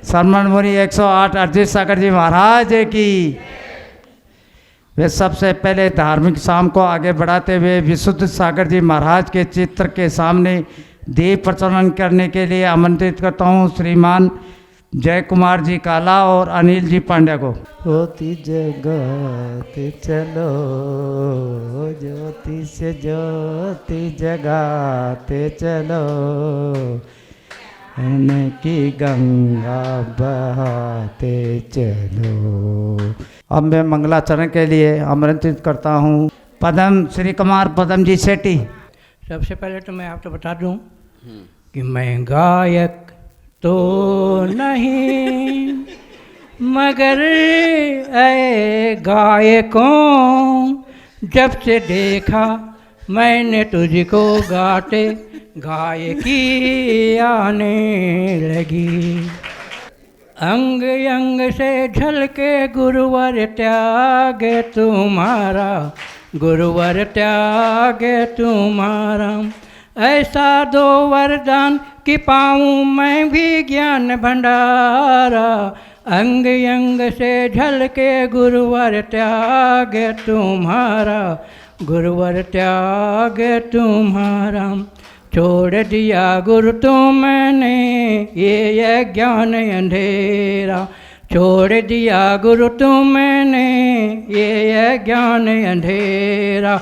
सरमन मुनि 108 अरजीत सागर जी महाराज की। वे सबसे पहले धार्मिक शाम को आगे बढ़ाते हुए विशुद्ध सागर जी महाराज के चित्र के सामने दीप प्रज्वलन करने के लिए आमंत्रित करता हूँ श्रीमान जय कुमार जी काला और अनिल जी पांड्या को। होती जगाते चलो, ज्योति से ज्योति जगाते चलो, उनकी गंगा बहाते चलो। अब मैं मंगलाचरण के लिए आमंत्रित करता हूँ पदम श्री कुमार पदम जी सेठी। सबसे पहले तो मैं आपको बता दूं कि मैं गायक तो नहीं, मगर ऐ गायकों जब से देखा मैंने तुझको गाते गायकी आने लगी। अंग अंग से झलके गुरुवर त्याग तुम्हारा, गुरुवर त्याग तुम्हारा। ऐसा दो वरदान कि पाऊँ मैं भी ज्ञान भंडारा। अंग अंग से झलके गुरुवर त्याग तुम्हारा, गुरुवर त्याग तुम्हारा। छोड़ दिया गुरु तुमने ये ज्ञान अंधेरा, छोड़ दिया गुरु तुमने ये ज्ञान अंधेरा।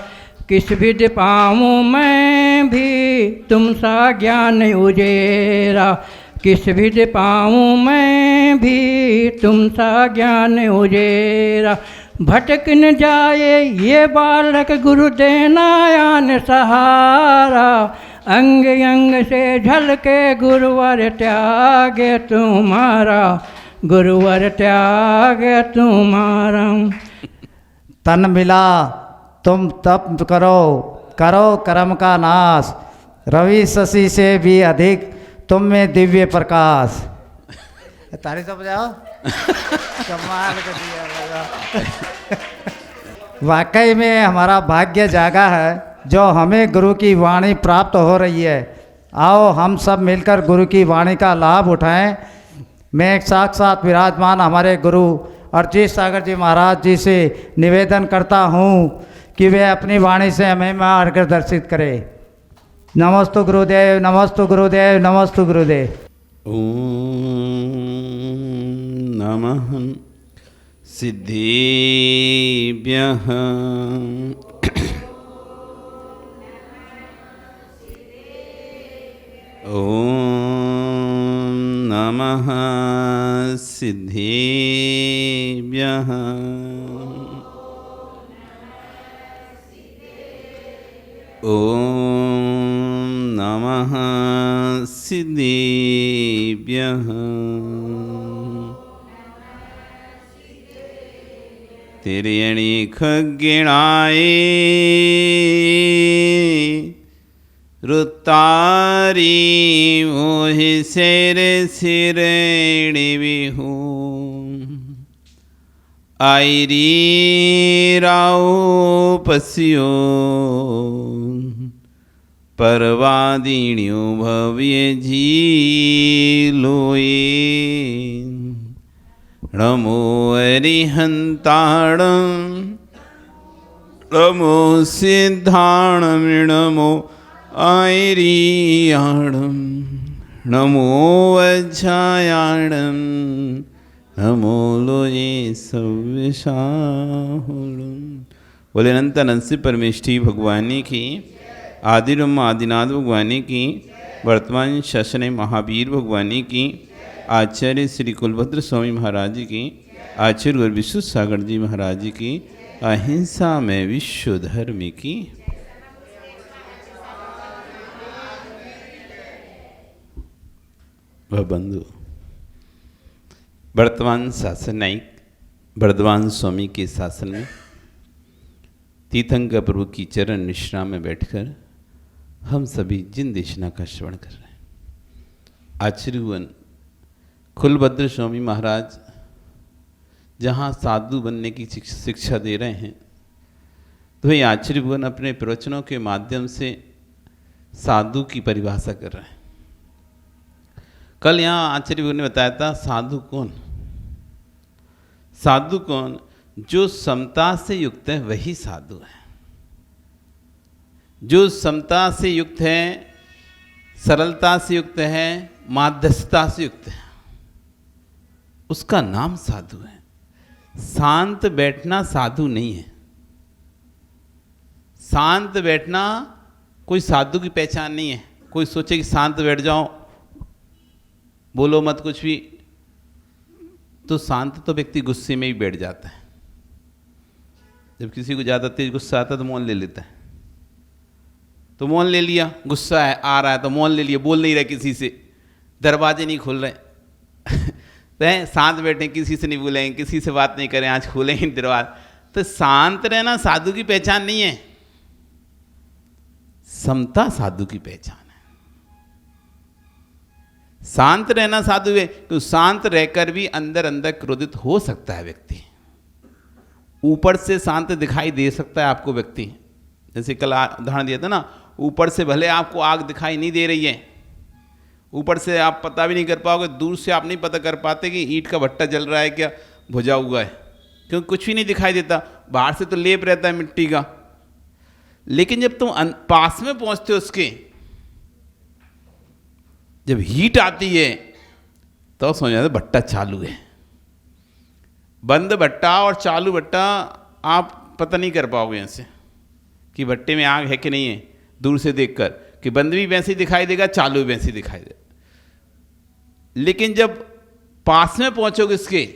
किस विधि पाऊँ मैं भी तुम सा ज्ञान उजेरा, किस विधि पाऊँ मैं भी तुम सा ज्ञान उजेरा। भटक न जाए ये बालक गुरु देना आन सहारा। अंग अंग से झलके गुरुवर त्याग तुम्हारा, गुरुवर त्याग तुम्हारा। तन मिला तुम तप करो, करो कर्म का नाश, रवि शशि से भी अधिक तुम में दिव्य प्रकाश। तारी तो बजाओ। कमाल कर दिया। वाकई में हमारा भाग्य जागा है जो हमें गुरु की वाणी प्राप्त हो रही है। आओ हम सब मिलकर गुरु की वाणी का लाभ उठाएं। मैं साक्षात विराजमान हमारे गुरु अरजीत सागर जी महाराज जी से निवेदन करता हूँ कि वे अपनी वाणी से हमें मार्गदर्शित करें। नमस्तु गुरुदेव, नमस्तु गुरुदेव, नमस्तु गुरुदेव। ओम नमः सिद्धेभ्यः। ओम नमः सिद्धेभ्यः। ओम नमः सिद्धेभ्यः। तिर्यणि खग्गिणाये रुतारी मोहि शेर सिरेणि विहू। आईरी राव पस्यो परवादिन्यो भव्य झीलोए। नमो अरिहंताणं, नमो सिद्धाणं, नमो आयरियाणं, नमो वज्रायाणं, नमो लोये सव्यसाहुणं। बोले अनंत अनंत परमेष्ठी भगवानी की, आदिरम आदिनाथ भगवानी की, वर्तमान शासन महावीर भगवानी की, आचार्य श्री कुलभद्र स्वामी महाराज जी की, आचार्य गुरु विशुद्ध सागर जी महाराज जी की, अहिंसा में विश्व धर्म की। वह बंधु वर्तमान शासन नायक वर्धमान स्वामी के शासन में तीर्थंकर प्रभु की चरण निश्रा में बैठकर हम सभी जिन देशना का श्रवण कर रहे हैं। आचार्यवन कुलभद्र स्वामी महाराज जहाँ साधु बनने की शिक्षा दे रहे हैं, तो ये आचार्यवन अपने प्रवचनों के माध्यम से साधु की परिभाषा कर रहे हैं। कल यहाँ आचार्य गुरु ने बताया था साधु कौन, साधु कौन, जो समता से युक्त है वही साधु है। जो समता से युक्त है, सरलता से युक्त है, माध्यस्थता से युक्त है, उसका नाम साधु है। शांत बैठना साधु नहीं है। शांत बैठना कोई साधु की पहचान नहीं है। कोई सोचे कि शांत बैठ जाओ, बोलो मत कुछ भी, तो शांत तो व्यक्ति गुस्से में ही बैठ जाता है। जब किसी को ज़्यादा तेज गुस्सा आता है तो मौन ले लेता है। तो मौन ले लिया, गुस्सा है आ रहा है तो मौन ले लिया, बोल नहीं रहे किसी से, दरवाजे नहीं खुल रहे तो शांत बैठे, किसी से नहीं बोलेंगे, किसी से बात नहीं करें, आज खोलेंगे दरवाजा। तो शांत रहना साधु की पहचान नहीं है, समता साधु की पहचान है। शांत रहना साधु है, तो शांत रहकर भी अंदर अंदर क्रोधित हो सकता है व्यक्ति। ऊपर से शांत दिखाई दे सकता है आपको व्यक्ति, जैसे कल उदाहरण दिया था ना, ऊपर से भले आपको आग दिखाई नहीं दे रही है, ऊपर से आप पता भी नहीं कर पाओगे, दूर से आप नहीं पता कर पाते कि ईंट का भट्टा जल रहा है क्या भुजा हुआ है, क्योंकि कुछ भी नहीं दिखाई देता, बाहर से तो लेप रहता है मिट्टी का। लेकिन जब तुम पास में पहुंचते हो उसके, जब हीट आती है तो समझ जाते भट्टा चालू है। बंद भट्टा और चालू भट्टा आप पता नहीं कर पाओगे ऐसे कि भट्टे में आग है कि नहीं है, दूर से देखकर, कि बंद भी वैसे ही दिखाई देगा, चालू भी वैसे ही दिखाई देगा। लेकिन जब पास में पहुंचोगे इसके,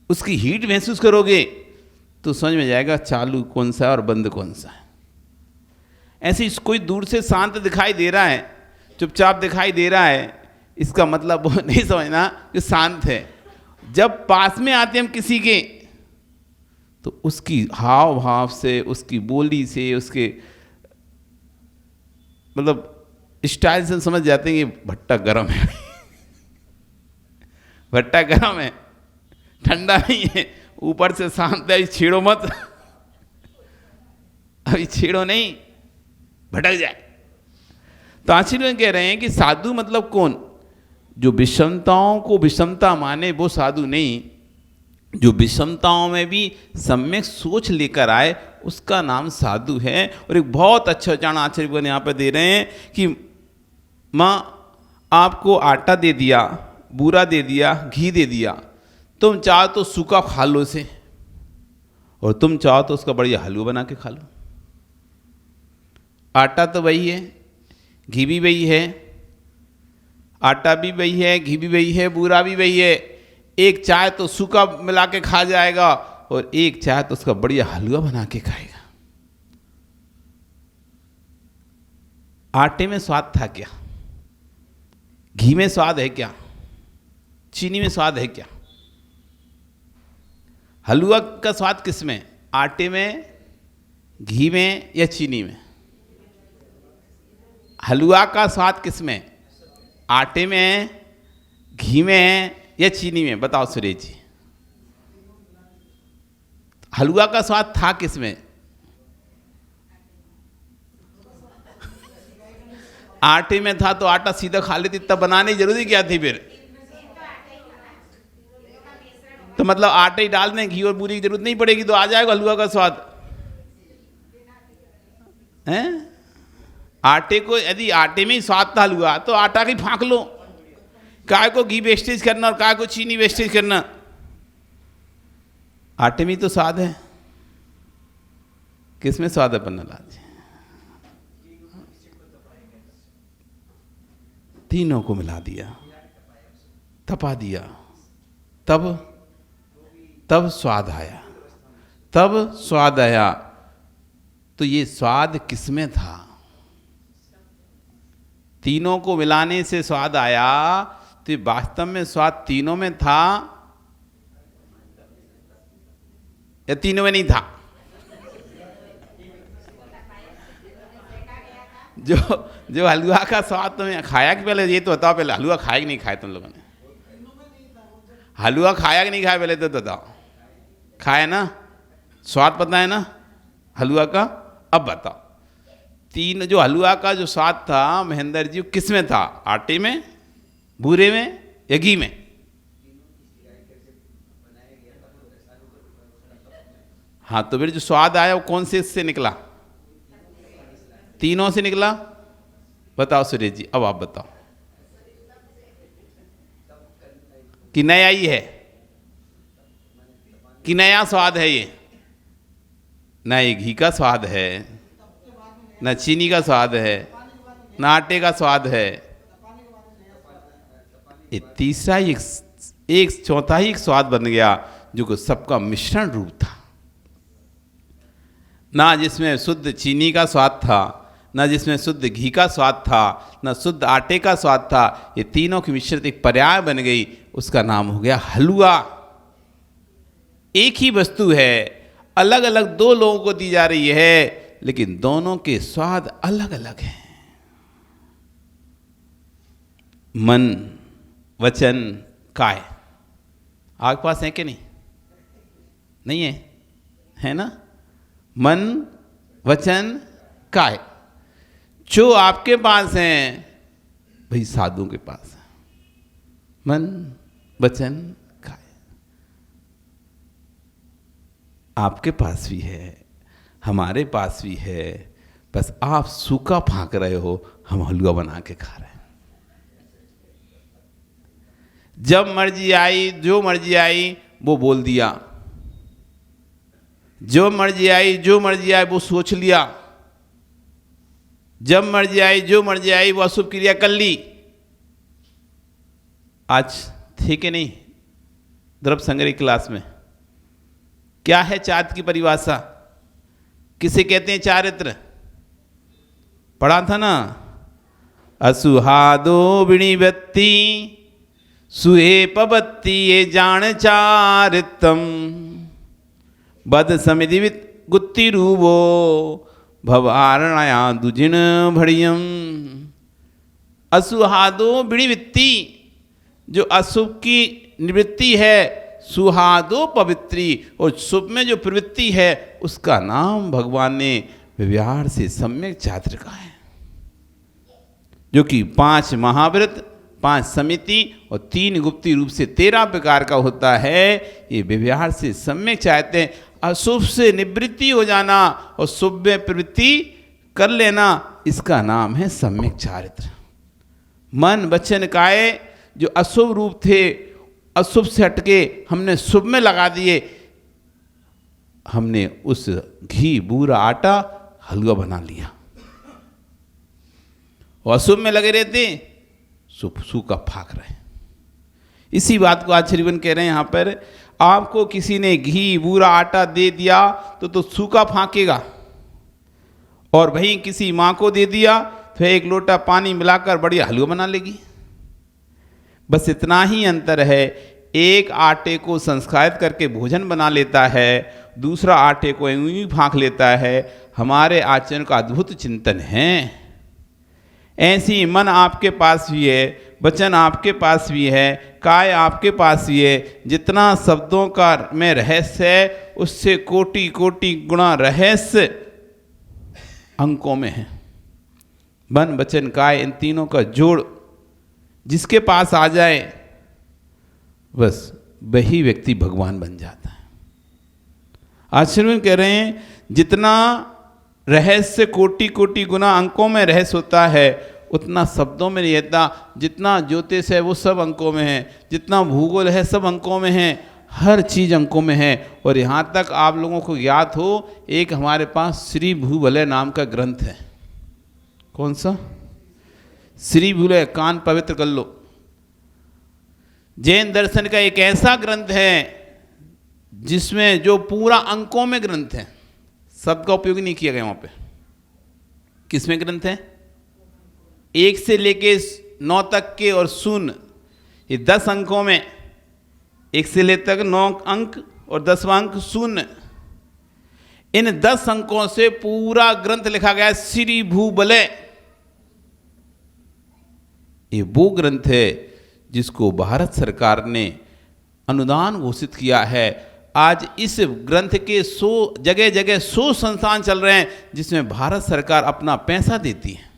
उसकी हीट महसूस करोगे तो समझ में जाएगा चालू कौन सा है और बंद कौन सा है। ऐसे कोई दूर से शांत दिखाई दे रहा है, चुपचाप दिखाई दे रहा है, इसका मतलब वो नहीं समझना कि शांत है। जब पास में आते हम किसी के, तो उसकी हाव भाव से, उसकी बोली से, उसके मतलब स्टाइल से समझ जाते हैं कि भट्टा गर्म है भट्टा गर्म है, ठंडा नहीं है, ऊपर से शांत है, छेड़ो मत अभी छेड़ो नहीं, भटक जाए। तो आचार्य कह रहे हैं कि साधु मतलब कौन? जो विषमताओं को विषमता माने वो साधु नहीं, जो विषमताओं में भी सम्यक सोच लेकर आए उसका नाम साधु है। और एक बहुत अच्छा उदाहरण आचार्य यहाँ पर दे रहे हैं कि माँ आपको आटा दे दिया, बूरा दे दिया, घी दे दिया, तुम चाहो तो सूखा खा लो उसे, और तुम चाहो तो उसका बढ़िया हलवा बना के खा लो। आटा तो वही है, घी भी वही है, आटा भी वही है, घी भी वही है, बूरा भी वही है। एक चाहे तो सूखा मिला के खा जाएगा और एक चाहे तो उसका बढ़िया हलवा बना के खाएगा। आटे में स्वाद था क्या? घी में स्वाद है क्या? चीनी में स्वाद है क्या? हलवा का स्वाद किस में? आटे में, घी में या चीनी में? हलवा का स्वाद किस में? आटे में, घी में या चीनी में? बताओ सुरेश जी, हलवा का स्वाद था किस में? आटे में था तो आटा सीधा खा लेती, तब बनाने की जरूरत क्या थी फिर? तो मतलब आटे ही डाल दें, घी और बूरी की जरूरत नहीं पड़ेगी, तो आ जाएगा हलवा का स्वाद हैं? आटे को, यदि आटे में ही स्वाद था हलवा, तो आटा की फाँक लो, काय को घी वेस्टेज करना और काय को चीनी वेस्टेज करना? आटे में ही तो स्वाद है। किस में स्वाद है पन्नालाल जी? तीनों को मिला दिया, तपा दिया, तब स्वाद आया, तब स्वाद आया। तो ये स्वाद किसमें था? तीनों को मिलाने से स्वाद आया, तो वास्तव में स्वाद तीनों में था या तीनों में नहीं था? जो हलवा का स्वाद तुम्हें खाया कि पहले ये तो बताओ, पहले हलवा खाया कि नहीं खाया तुम लोगों ने? हलवा खाया कि नहीं खाया पहले तो बताओ। खाया ना? स्वाद पता है ना हलवा का? अब बताओ, तीन जो हलवा का जो स्वाद था महेंद्र जी, किस में था? आटे में, बूरे में या घी में? हाँ, तो फिर जो स्वाद आया वो कौन से से निकला? तीनों से निकला। बताओ सुरेश जी, अब आप बताओ कि नया ही है कि नया स्वाद है ये? ना ये घी का स्वाद है, ना चीनी का स्वाद है, ना आटे का स्वाद है। ये तीसरा ही एक चौथा ही एक स्वाद बन गया जो कि सबका मिश्रण रूप था। ना जिसमें शुद्ध चीनी का स्वाद था, ना जिसमें शुद्ध घी का स्वाद था, ना शुद्ध आटे का स्वाद था। ये तीनों की मिश्रित एक पर्याय बन गई, उसका नाम हो गया हलवा। एक ही वस्तु है, अलग अलग दो लोगों को दी जा रही है, लेकिन दोनों के स्वाद अलग अलग हैं। मन, वचन, काय आपके पास है कि नहीं? नहीं है, है ना? मन, वचन, काय जो आपके पास हैं भाई साधुओं के पास है। मन, वचन, काय आपके पास भी है, हमारे पास भी है, बस आप सूखा फाँक रहे हो, हम हलवा बना के खा रहे हैं। जब मर्जी आई, जो मर्जी आई वो बोल दिया, जो मर्जी आई, जो मर्जी आई वो सोच लिया, जब मर्जी आई, जो मर्जी आई वो अशुभ क्रिया कर ली। आज थे कि नहीं द्रव्य संग्रह क्लास में? क्या है चारित्र की परिभाषा? किसे कहते हैं चारित्र? पढ़ा था ना, असुहादो विनिवृत्ति सुहे पबत्ति ये जान चारितम बद समिदिवित गुत्ति रूपो भवारणया दुजिन भड़ियम। असुहादो विनिवृत्ति, जो अशुभ की निवृत्ति है, सुहादो पवित्री, और शुभ में जो प्रवृत्ति है उसका नाम भगवान ने व्यवहार से सम्यक चारित्र का है, जो कि 5 महाव्रत, 5 समिति और 3 गुप्ती रूप से 13 प्रकार का होता है। ये व्यवहार से सम्यक चाहते हैं, अशुभ से निवृत्ति हो जाना और शुभ में प्रवृत्ति कर लेना, इसका नाम है सम्यक चारित्र। मन, वचन, काय जो अशुभ रूप थे, अशुभ से हटके हमने शुभ में लगा दिए, हमने उस घी, बूरा, आटा हलवा बना लिया। और अशुभ में लगे रहते, सूखा फाक रहे। इसी बात को आज श्रीवन कह रहे हैं यहाँ पर, आपको किसी ने घी, बूरा, आटा दे दिया तो सूखा फाकेगा, और वहीं किसी माँ को दे दिया तो 1 लोटा पानी मिलाकर बढ़िया हलवा बना लेगी। बस इतना ही अंतर है, एक आटे को संस्कारित करके भोजन बना लेता है, दूसरा आटे को यूं ही फाँक लेता है। हमारे आचरण का अद्भुत चिंतन है। ऐसी मन आपके पास भी है, वचन आपके पास भी है, काय आपके पास भी है। जितना शब्दों का में रहस्य है, उससे कोटि कोटि गुणा रहस्य अंकों में है। मन, वचन, काय, इन तीनों का जोड़ जिसके पास आ जाए, बस वही व्यक्ति भगवान बन जाता है। आश्रम कह रहे हैं, जितना रहस्य कोटि कोटि गुना अंकों में रहस्य होता है, उतना शब्दों में नहीं रहता। जितना ज्योतिष है वो सब अंकों में है, जितना भूगोल है सब अंकों में है, हर चीज़ अंकों में है। और यहाँ तक आप लोगों को ज्ञात हो, एक हमारे पास श्री भूवलय नाम का ग्रंथ है। कौन सा? श्री भूवलय, कान पवित्र कर लो। जैन दर्शन का एक ऐसा ग्रंथ है जिसमें जो पूरा अंकों में ग्रंथ है, शब्द का उपयोग नहीं किया गया वहाँ पे। किसमें ग्रंथ है? 1 से लेके 9 तक के और 0, ये 10 अंकों में, 1 से ले तक 9 अंक और 10वां अंक 0। इन 10 अंकों से पूरा ग्रंथ लिखा गया है, श्री भूवलय। ये वो ग्रंथ है जिसको भारत सरकार ने अनुदान घोषित किया है। आज इस ग्रंथ के 100 जगह जगह 100 संस्थान चल रहे हैं जिसमें भारत सरकार अपना पैसा देती है।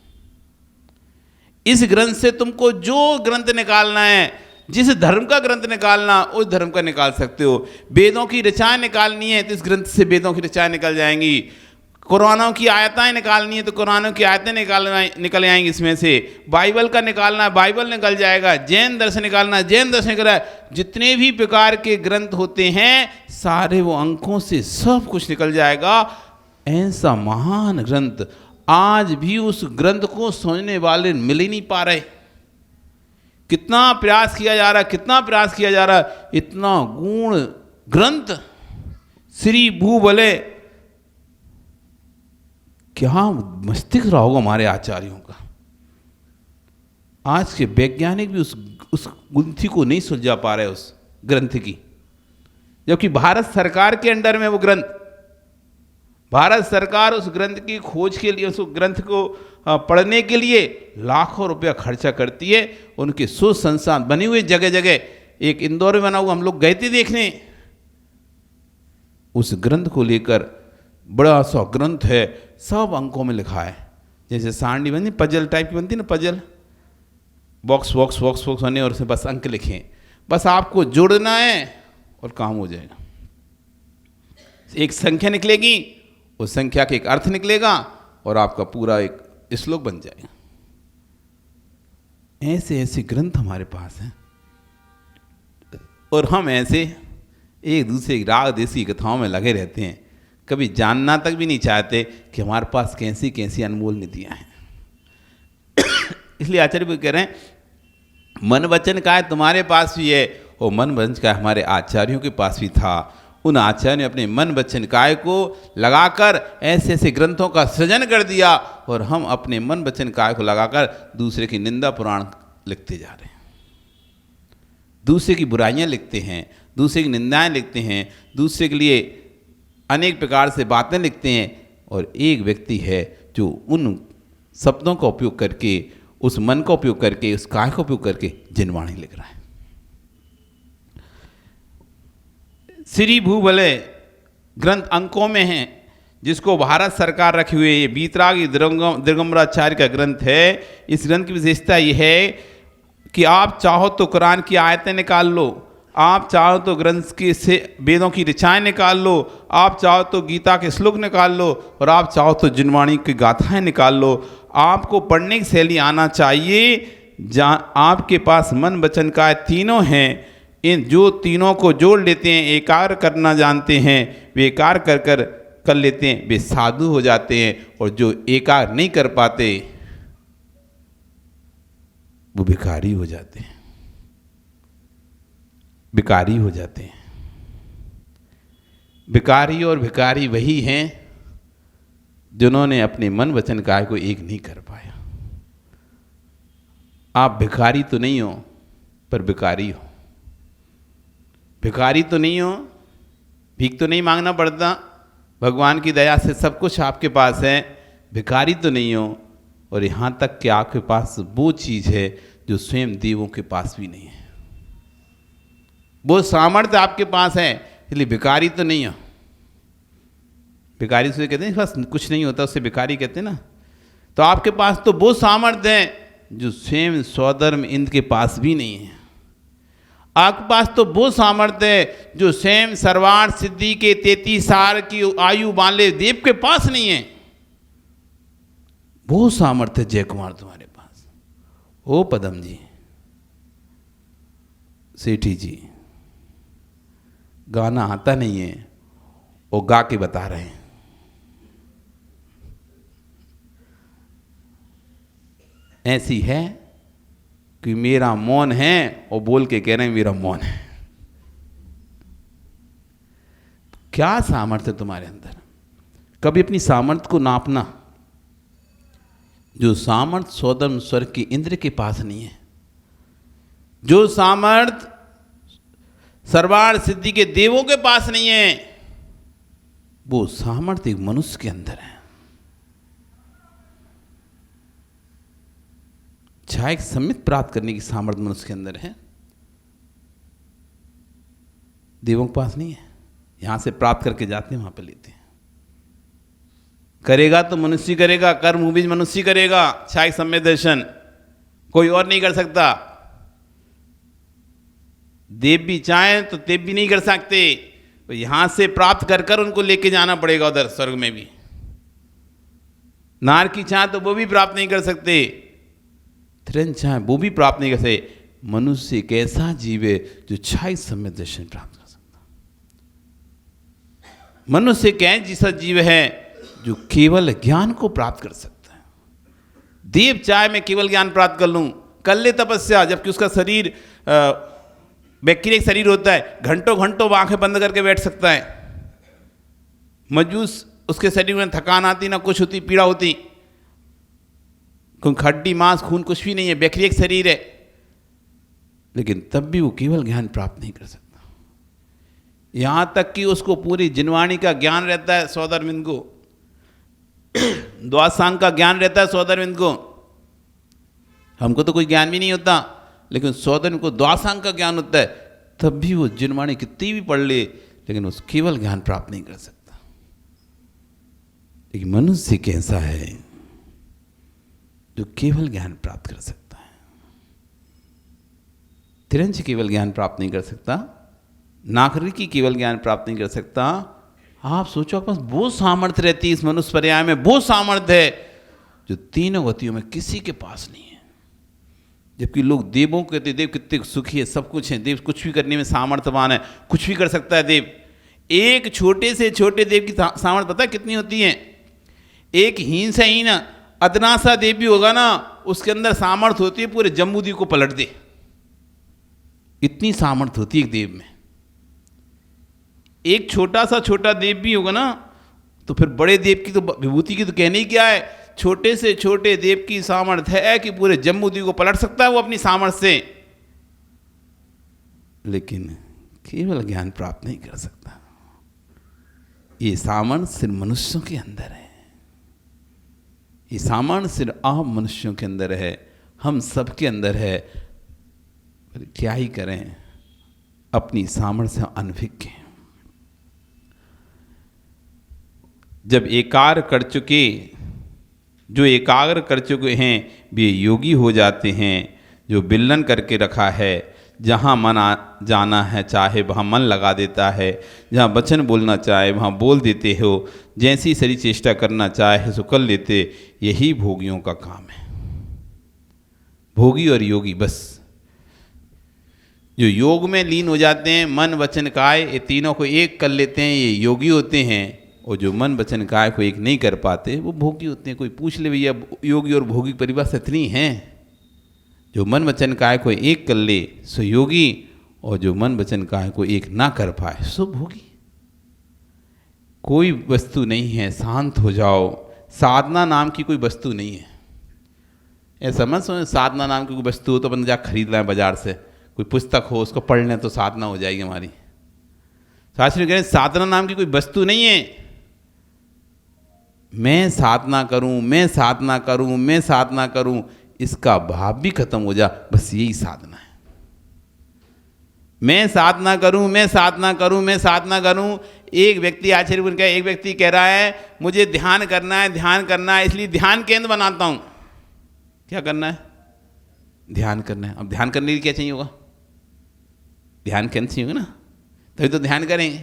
इस ग्रंथ से तुमको जो ग्रंथ निकालना है, जिस धर्म का ग्रंथ निकालना उस धर्म का निकाल सकते हो। वेदों की ऋचाएँ निकालनी है तो इस ग्रंथ से वेदों की ऋचाएँ निकल जाएंगी। कुरानों की आयतें निकालनी है तो कुरानों की आयतें निकल आएंगी इसमें से। बाइबल का निकालना है, बाइबल निकल जाएगा। जैन दर्शन निकालना है, जैन दर्शन निकल जाएगा। जितने भी प्रकार के ग्रंथ होते हैं सारे वो अंकों से सब कुछ निकल जाएगा। ऐसा महान ग्रंथ, आज भी उस ग्रंथ को समझने वाले मिल ही नहीं पा रहे। कितना प्रयास किया जा रहा है, कितना प्रयास किया जा रहा है। इतना गुण ग्रंथ श्री भूबले, क्या मस्तिष्क रहा होगा हमारे आचार्यों का। आज के वैज्ञानिक भी उस गुंथी को नहीं सुलझा पा रहे उस ग्रंथ की, जबकि भारत सरकार के अंडर में वो ग्रंथ, भारत सरकार उस ग्रंथ की खोज के लिए, उस ग्रंथ को पढ़ने के लिए लाखों रुपया खर्चा करती है। उनके शोध संस्थान बने हुए जगह जगह, एक इंदौर में बना हुआ, हम लोग गए थे देखने। उस ग्रंथ को लेकर बड़ा सा ग्रंथ है, सब अंकों में लिखा है। जैसे सारणी बनती, पजल टाइप की बनती ना, puzzle box box box box बने और उसमें बस अंक लिखें, बस आपको जोड़ना है और काम हो जाएगा। एक संख्या निकलेगी, उस संख्या के एक अर्थ निकलेगा और आपका पूरा एक श्लोक बन जाएगा। ऐसे ऐसे ग्रंथ हमारे पास हैं और हम ऐसे एक दूसरे की राग देसी कथाओं में लगे रहते हैं, कभी जानना तक भी नहीं चाहते कि हमारे पास कैसी कैसी अनमोल निधियाँ हैं। इसलिए आचार्य भी कह रहे हैं मन वचन काय तुम्हारे पास भी है, और मन वचन काय हमारे आचार्यों के पास भी था। उन आचार्यों ने अपने मन वचन काय को लगाकर ऐसे ऐसे ग्रंथों का सृजन कर दिया, और हम अपने मन वचन काय को लगाकर दूसरे की निंदा पुराण लिखते जा रहे हैं, दूसरे की बुराइयां लिखते हैं, दूसरे की निंदाएं लिखते हैं, दूसरे के लिए अनेक प्रकार से बातें लिखते हैं। और एक व्यक्ति है जो उन शब्दों का उपयोग करके, उस मन का उपयोग करके, उस काय का उपयोग करके जिनवाणी लिख रहा है। श्री भूबले ग्रंथ अंकों में है, जिसको भारत सरकार रखी हुई है। ये बीतराग दिगंबराचार्य का ग्रंथ है। इस ग्रंथ की विशेषता ये है कि आप चाहो तो कुरान की आयतें निकाल लो, आप चाहो तो ग्रंथ के से वेदों की ऋचाएँ निकाल लो, आप चाहो तो गीता के श्लोक निकाल लो, और आप चाहो तो जिनवाणी की गाथाएँ निकाल लो। आपको पढ़ने की शैली आना चाहिए। जहाँ आपके पास मन वचन काय तीनों हैं, इन जो तीनों को जोड़ लेते हैं, एकाग्र करना जानते हैं, वे एकाग्र कर लेते हैं, वे साधु हो जाते हैं। और जो एकाग्र नहीं कर पाते वो भिखारी हो जाते हैं, भिखारी हो जाते हैं। भिखारी और भिखारी वही हैं जिन्होंने अपने मन वचन काय को एक नहीं कर पाया। आप भिखारी तो नहीं हो, पर भिखारी हो। भिखारी तो नहीं हो, भीख तो नहीं मांगना पड़ता, भगवान की दया से सब कुछ आपके पास है। भिखारी तो नहीं हो, और यहाँ तक कि आपके पास वो चीज़ है जो स्वयं देवों के पास भी नहीं है। वो सामर्थ्य आपके पास है, इसलिए भिखारी तो नहीं हो। भिखारी से कहते हैं बस कुछ नहीं होता, उससे भिखारी कहते हैं ना। तो आपके पास तो वो सामर्थ्य है जो स्वयं स्वधर्म इंद्र के पास भी नहीं है। आपके पास तो वो सामर्थ्य है जो स्वयं सर्वार्थ सिद्धि के 33 साल की आयु वाले देव के पास नहीं है। वो सामर्थ्य जय कुमार तुम्हारे पास। ओ पदम जी, सेठी जी, गाना आता नहीं है, वो गा के बता रहे हैं। ऐसी है कि मेरा मौन है, और बोल के कह रहे हैं मेरा मौन है। क्या सामर्थ्य तुम्हारे अंदर? कभी अपनी सामर्थ्य को नापना। जो सामर्थ्य स्वधर्म स्वर्ग के इंद्र के पास नहीं है, जो सामर्थ्य सर्वार्थ सिद्धि के देवों के पास नहीं है, वो सामर्थ्य एक मनुष्य के अंदर है। एक सम्मित प्राप्त करने की सामर्थ्य मनुष्य के अंदर है, देवों के पास नहीं है। यहां से प्राप्त करके जाते हैं, वहां पे लेते हैं। करेगा तो मनुष्य करेगा, कर्म भी मनुष्य करेगा। क्षायक सम्यक दर्शन कोई और नहीं कर सकता। देव भी चाहें तो देव भी नहीं कर सकते, तो यहां से प्राप्त कर कर उनको लेके जाना पड़ेगा उधर स्वर्ग में भी। नार की चाह तो वो भी प्राप्त नहीं कर सकते, तिरंज चाह वो भी प्राप्त नहीं कर सकते। मनुष्य एक ऐसा जीव है जो 26 समय दर्शन प्राप्त कर सकता। मनुष्य एक ऐसा जीव है जो केवल ज्ञान को प्राप्त कर सकता है। देव चाहे मैं केवल ज्ञान प्राप्त कर लूं, कर ले तपस्या, जबकि उसका शरीर बैक्टीरिया शरीर होता है, घंटों घंटों आंखें बंद करके बैठ सकता है। मजूस उसके शरीर में थकान आती ना कुछ होती, पीड़ा होती, क्योंकि हड्डी मांस खून कुछ भी नहीं है, बैक्टीरिया शरीर है, लेकिन तब भी वो केवल ज्ञान प्राप्त नहीं कर सकता। यहां तक कि उसको पूरी जिनवाणी का ज्ञान रहता है सौदरविंद को, द्वासांग का ज्ञान रहता है सौदरविंद को। हमको तो कोई ज्ञान भी नहीं होता, लेकिन सौदरविंद को द्वासांग का ज्ञान होता है, तब भी वो जिनवाणी कितनी भी पढ़ ले, लेकिन उस केवल ज्ञान प्राप्त नहीं कर सकता। लेकिन मनुष्य कैसा है जो केवल ज्ञान प्राप्त कर सकता है। तिरंज केवल ज्ञान प्राप्त नहीं कर सकता, नागरिकी केवल ज्ञान प्राप्त नहीं कर सकता। आप सोचो आपके पास वो सामर्थ्य रहती है इस मनुष्य पर्याय में, वो सामर्थ्य है जो तीनों गतियों में किसी के पास नहीं है। जबकि लोग देवों को कहते देव कितने सुखी है, सब कुछ है, देव कुछ भी करने में सामर्थ्यवान है, कुछ भी कर सकता है देव। एक छोटे से छोटे देव की सामर्थ्य पता है कितनी होती है? एक हीन से हीन अदना सा देव भी होगा ना, उसके अंदर सामर्थ्य होती है पूरे जम्बूद्वीप को पलट दे, इतनी सामर्थ्य होती है एक देव में। एक छोटा सा छोटा देव भी होगा ना, तो फिर बड़े देव की तो विभूति की तो कहने ही क्या है। छोटे से छोटे देव की सामर्थ्य है कि पूरे जम्बूद्वीप को पलट सकता है वो अपनी सामर्थ्य से, लेकिन केवल ज्ञान प्राप्त नहीं कर सकता। ये सामर्थ्य सिर्फ मनुष्यों के अंदर है, ये सामर्थ्य सिर्फ आम मनुष्यों के अंदर है, हम सबके अंदर है। क्या ही करें, अपनी सामर्थ्य से अनभिज्ञ हैं। जब एकाग्र कर चुके, जो एकाग्र कर चुके हैं वे योगी हो जाते हैं। जो बिल्लन करके रखा है, जहाँ मन जाना है चाहे वहाँ मन लगा देता है, जहाँ वचन बोलना चाहे वहाँ बोल देते हो, जैसी सारी चेष्टा करना चाहे सो कर लेते। यही भोगियों का काम है। भोगी और योगी बस जो योग में लीन हो जाते हैं, मन वचन काय ये तीनों को एक कर लेते हैं, ये योगी होते हैं। और जो मन वचन काय को एक नहीं कर पाते वो भोगी होते हैं। कोई पूछ ले भैया योगी और भोगी की परिभाषा इतनी है। जो मन वचन काय को एक कर ले सो योगी, और जो मन वचन काय को एक ना कर पाए सो भोगी। कोई वस्तु नहीं है, शांत हो जाओ। साधना नाम की कोई वस्तु नहीं है। ऐसा मत समझो साधना नाम की कोई वस्तु हो तो अपन जा खरीद लाएं बाजार से, कोई पुस्तक हो उसको पढ़ लें तो साधना हो जाएगी हमारी। शास्त्री कह रहे हैं साधना नाम की कोई वस्तु नहीं है। मैं साधना करूं, मैं साधना करूं, मैं साधना करूं, इसका भाव भी खत्म हो जा, बस यही साधना है। मैं साधना करूं, मैं साधना करूं, मैं साधना करूं। एक व्यक्ति आचार्य का एक व्यक्ति कह रहा है मुझे ध्यान करना है, ध्यान करना है, इसलिए ध्यान केंद्र बनाता हूं। क्या करना है? ध्यान करना है। अब ध्यान करने के लिए क्या चाहिए होगा? ध्यान केंद्र चाहिए होगा ना, तभी तो ध्यान करेंगे।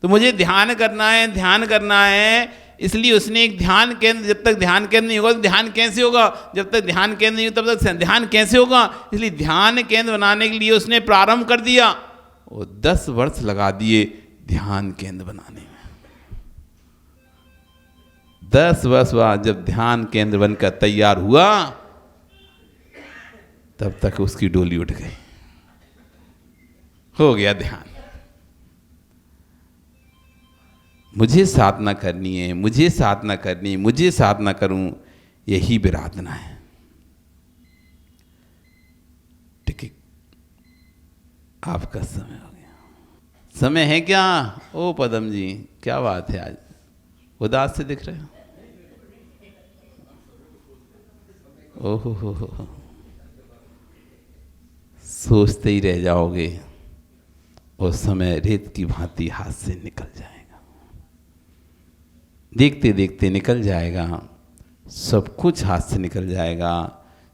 तो मुझे ध्यान करना है, ध्यान करना है, इसलिए उसने एक ध्यान केंद्र, जब तक ध्यान केंद्र नहीं होगा तो ध्यान कैसे होगा? जब तक ध्यान केंद्र नहीं होगा तब तक ध्यान कैसे होगा? इसलिए ध्यान केंद्र बनाने के लिए उसने प्रारंभ कर दिया और 10 वर्ष लगा दिए ध्यान केंद्र बनाने में। 10 वर्ष बाद जब ध्यान केंद्र बनकर तैयार हुआ तब तक उसकी डोली उठ गई, हो गया ध्यान। मुझे साधना करनी है, मुझे साधना करनी है, मुझे साधना करूं, यही विराधना है। ठीक है, आपका समय हो गया। समय है क्या? ओ पदम जी क्या बात है, आज उदास से दिख रहे हो। ओहो हो, सोचते ही रह जाओगे और समय रेत की भांति हाथ से निकल जाएगा। देखते देखते निकल जाएगा, सब कुछ हाथ से निकल जाएगा।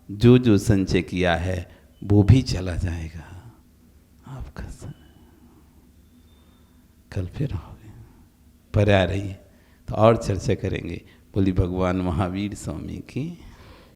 जो जो संचय किया है वो भी चला जाएगा आपका। कल फिर आओगे, पर आ रही है तो और चर्चा करेंगे। बोली भगवान महावीर स्वामी की।